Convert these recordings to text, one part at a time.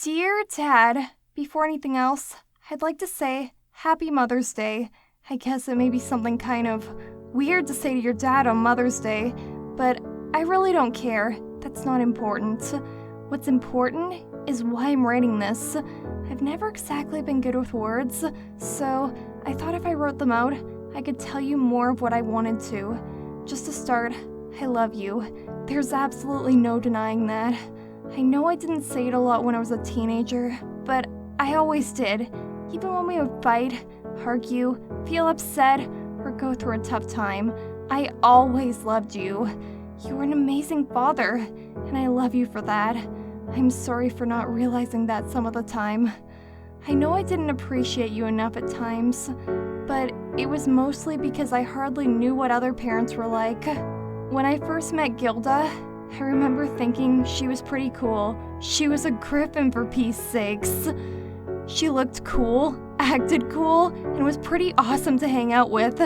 Dear Dad, before anything else, I'd like to say Happy Mother's Day. I guess it may be something kind of weird to say to your dad on Mother's Day, but I really don't care. That's not important. What's important is why I'm writing this. I've never exactly been good with words, so I thought if I wrote them out, I could tell you more of what I wanted to. Just to start, I love you. There's absolutely no denying that. I know I didn't say it a lot when I was a teenager, but I always did. Even when we would fight, argue, feel upset, or go through a tough time, I always loved you. You were an amazing father, and I love you for that. I'm sorry for not realizing that some of the time. I know I didn't appreciate you enough at times, but it was mostly because I hardly knew what other parents were like. When I first met Gilda, I remember thinking she was pretty cool. She was a griffin for peace sakes. She looked cool, acted cool, and was pretty awesome to hang out with.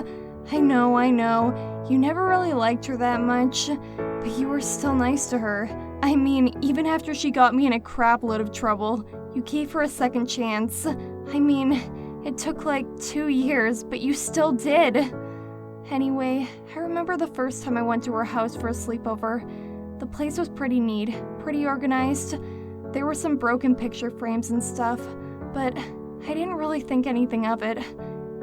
I know, you never really liked her that much, but you were still nice to her. I mean, even after she got me in a crap load of trouble, you gave her a second chance. I mean, it took like 2 years, but you still did. Anyway, I remember the first time I went to her house for a sleepover. The place was pretty neat, pretty organized. There were some broken picture frames and stuff, but I didn't really think anything of it.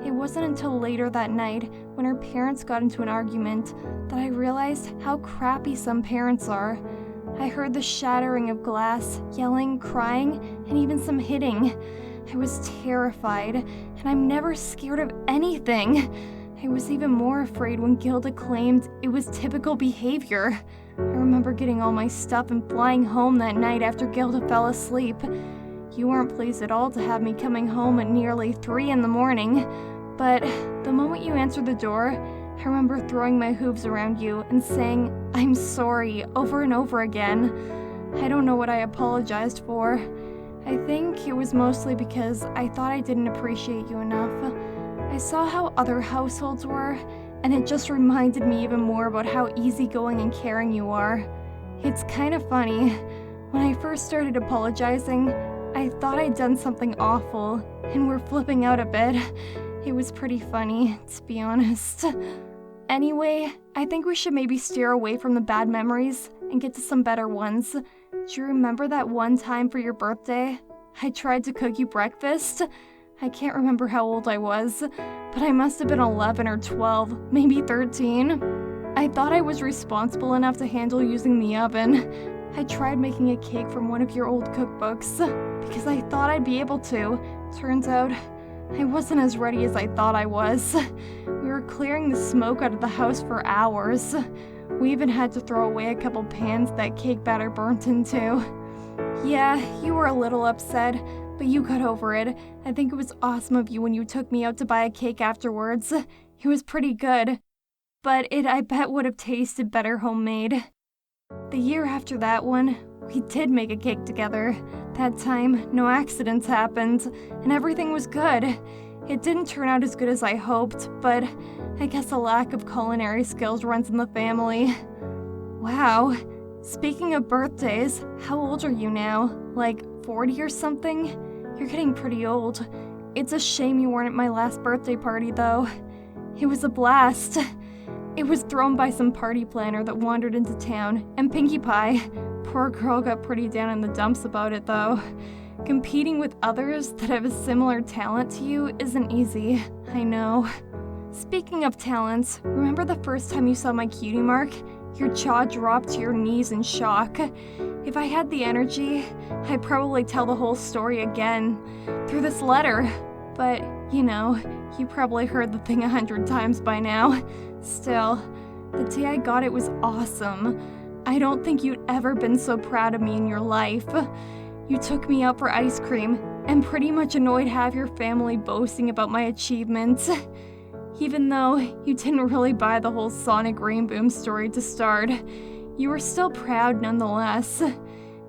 It wasn't until later that night, when her parents got into an argument, that I realized how crappy some parents are. I heard the shattering of glass, yelling, crying, and even some hitting. I was terrified, and I'm never scared of anything. I was even more afraid when Gilda claimed it was typical behavior. I remember getting all my stuff and flying home that night after Gilda fell asleep. You weren't pleased at all to have me coming home at nearly 3 in the morning, but the moment you answered the door, I remember throwing my hooves around you and saying, "I'm sorry," over and over again. I don't know what I apologized for. I think it was mostly because I thought I didn't appreciate you enough. I saw how other households were, and it just reminded me even more about how easygoing and caring you are. It's kind of funny. When I first started apologizing, I thought I'd done something awful, and we're flipping out a bit. It was pretty funny, to be honest. Anyway, I think we should maybe steer away from the bad memories and get to some better ones. Do you remember that one time for your birthday? I tried to cook you breakfast. I can't remember how old I was, but I must have been 11 or 12, maybe 13. I thought I was responsible enough to handle using the oven. I tried making a cake from one of your old cookbooks, because I thought I'd be able to. Turns out, I wasn't as ready as I thought I was. We were clearing the smoke out of the house for hours. We even had to throw away a couple pans that cake batter burnt into. Yeah, you were a little upset, but you got over it. I think it was awesome of you when you took me out to buy a cake afterwards. It was pretty good, but it I bet would have tasted better homemade. The year after that one, we did make a cake together. That time, no accidents happened, and everything was good. It didn't turn out as good as I hoped, but I guess a lack of culinary skills runs in the family. Wow. Speaking of birthdays, how old are you now? Like 40 or something? You're getting pretty old. It's a shame you weren't at my last birthday party, though. It was a blast. It was thrown by some party planner that wandered into town, and Pinkie Pie. Poor girl got pretty down in the dumps about it, though. Competing with others that have a similar talent to you isn't easy, I know. Speaking of talents, remember the first time you saw my cutie mark? Your jaw dropped to your knees in shock. If I had the energy, I'd probably tell the whole story again, through this letter. But, you probably heard the thing 100 times by now. Still, the day I got it was awesome. I don't think you'd ever been so proud of me in your life. You took me out for ice cream, and pretty much annoyed half your family boasting about my achievements. Even though you didn't really buy the whole Sonic Rain Boom story to start, you were still proud nonetheless.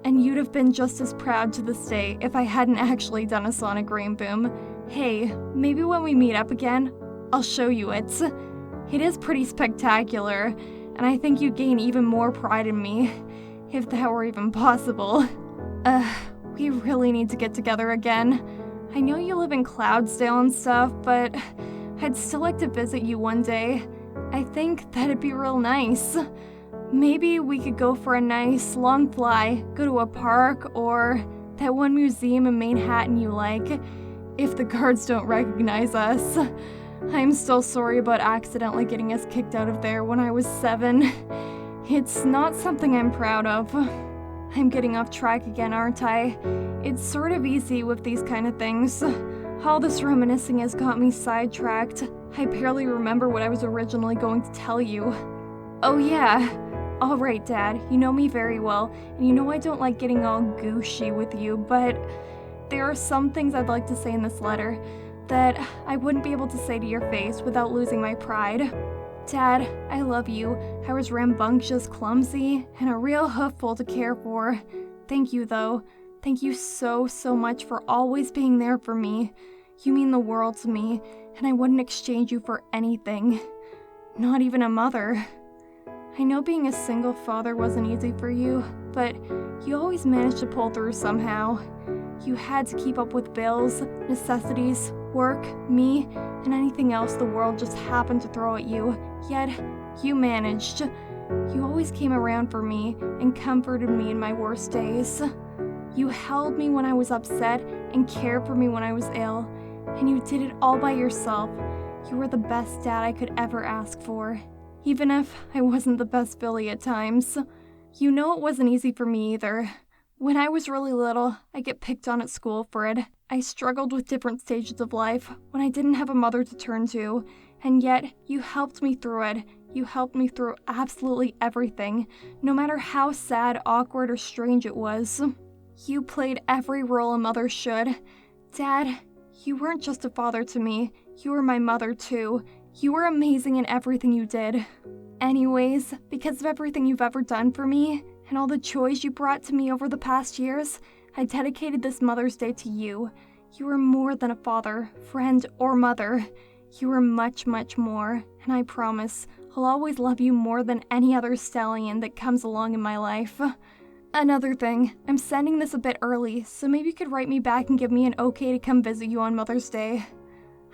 And you'd have been just as proud to this day if I hadn't actually done a Sonic Rain Boom. Hey, maybe when we meet up again, I'll show you it. It is pretty spectacular, and I think you'd gain even more pride in me, if that were even possible. we really need to get together again. I know you live in Cloudsdale and stuff, but I'd still like to visit you one day. I think that'd be real nice. Maybe we could go for a nice long fly, go to a park, or that one museum in Manhattan you like, if the guards don't recognize us. I'm still sorry about accidentally getting us kicked out of there when I was 7. It's not something I'm proud of. I'm getting off track again, aren't I? It's sort of easy with these kind of things. All this reminiscing has got me sidetracked. I barely remember what I was originally going to tell you. Oh yeah. Alright, Dad, you know me very well, and you know I don't like getting all gooshy with you, but there are some things I'd like to say in this letter that I wouldn't be able to say to your face without losing my pride. Dad, I love you. I was rambunctious, clumsy, and a real hoofball to care for. Thank you, though. Thank you so much for always being there for me. You mean the world to me, and I wouldn't exchange you for anything. Not even a mother. I know being a single father wasn't easy for you, but you always managed to pull through somehow. You had to keep up with bills, necessities, work, me, and anything else the world just happened to throw at you, yet you managed. You always came around for me and comforted me in my worst days. You held me when I was upset and cared for me when I was ill, and you did it all by yourself. You were the best dad I could ever ask for, even if I wasn't the best Billy at times. You know it wasn't easy for me either. When I was really little, I get picked on at school for it. I struggled with different stages of life when I didn't have a mother to turn to, and yet you helped me through it. You helped me through absolutely everything, no matter how sad, awkward, or strange it was. You played every role a mother should. Dad, you weren't just a father to me, you were my mother too. You were amazing in everything you did. Anyways, because of everything you've ever done for me, and all the joys you brought to me over the past years, I dedicated this Mother's Day to you. You were more than a father, friend, or mother. You were much more, and I promise I'll always love you more than any other stallion that comes along in my life. Another thing, I'm sending this a bit early, so maybe you could write me back and give me an okay to come visit you on Mother's Day.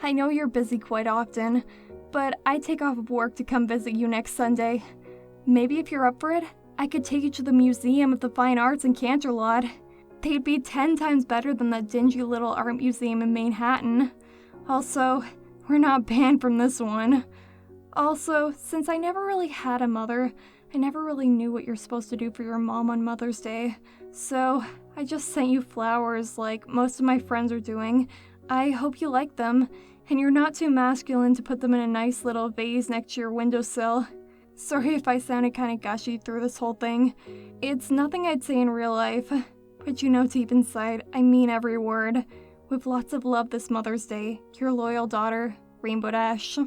I know you're busy quite often, but I take off of work to come visit you next Sunday. Maybe if you're up for it, I could take you to the Museum of the Fine Arts in Canterlot. They'd be 10 times better than that dingy little art museum in Manhattan. Also, we're not banned from this one. Also, since I never really had a mother, I never really knew what you're supposed to do for your mom on Mother's Day. So, I just sent you flowers like most of my friends are doing. I hope you like them, and you're not too masculine to put them in a nice little vase next to your windowsill. Sorry if I sounded kinda gushy through this whole thing. It's nothing I'd say in real life, but you know deep inside, I mean every word. With lots of love this Mother's Day, your loyal daughter, Rainbow Dash.